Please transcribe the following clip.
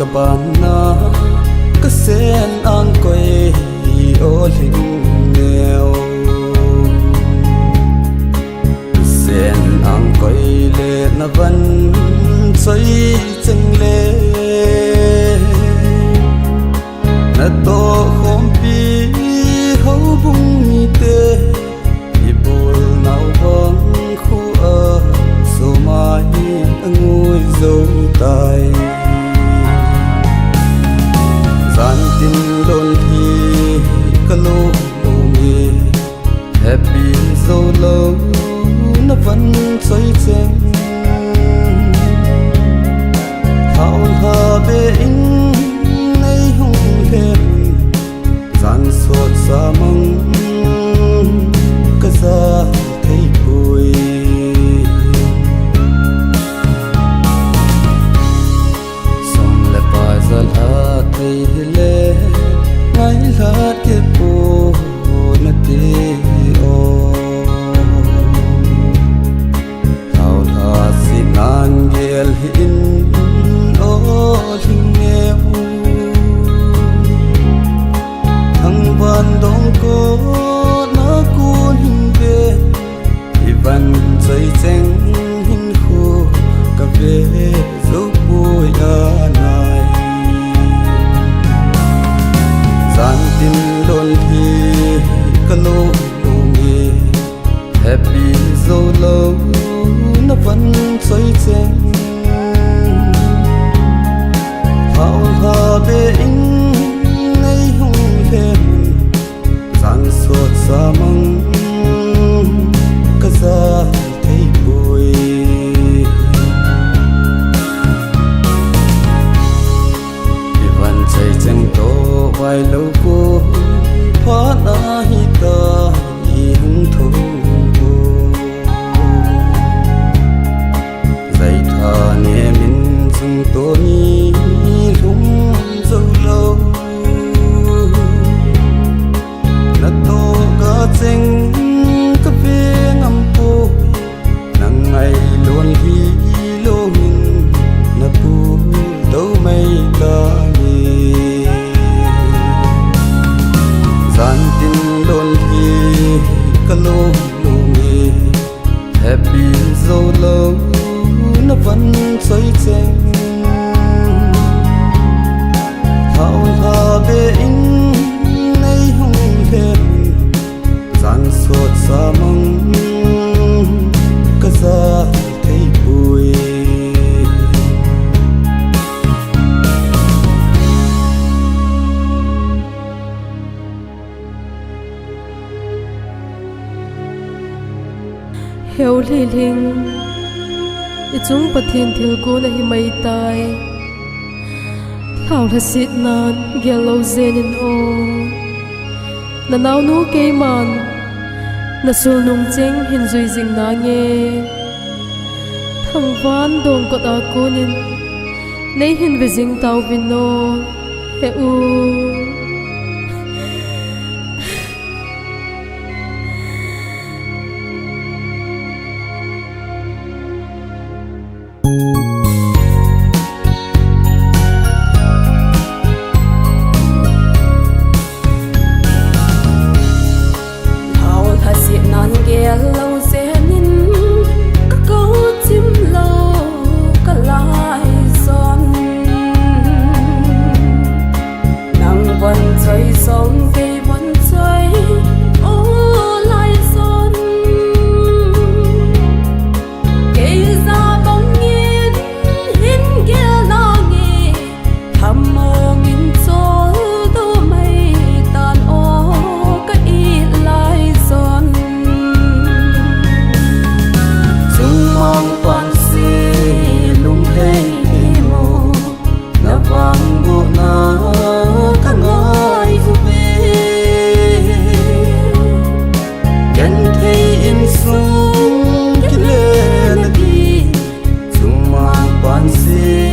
kabana kasen ang ko'y oling neo sen ang ko'y le na van soy cheng le na to khom pi ho bung mi te ibul nau vang khu a so mai ngồi dấu tay gian tin đồn thì cả lô mi happy dấu lâu nó vẫn xoay chênh hào hà bê in nay hùng thêm gian sốt xa mong cả ra thấy vui zalha thấy le ngay là tiết bố na ti o thao tha xin an gel hin o linh nghèo thằng ban đông có na cuốn hình về thì văn dây chênh hình khô cà phê dấu bụi này gian tin đồn thì cả lô mi happy dấu lâu nó vẫn xoay chênh hào hà bê in nay hùng thêm gian sốt xa mong cả ra thấy vui vì vẫn chạy chân tô vài lâu cô hóa na hi ta hi hung thô dây thà nhẹ mình chung tô ni lung dâu lâu na tô ga chênh cà phê ngâm po nắng ngày luôn hi lô mình na pu đâu mây ta gian tin đồn thì cả lô mi happy dấu lâu nó vẫn xoay chênh hào hà bê in nay hùng thêm gian sốt xa mong cả ra thấy vui heo li ling ichung pathin thil ko na hi mai tai thau la sit nan gelo zen in o na nau nu ke man na sul nung cheng hin zui jing na nge thang van dong ko ta kunin nei hin ve jing tau vin no he u see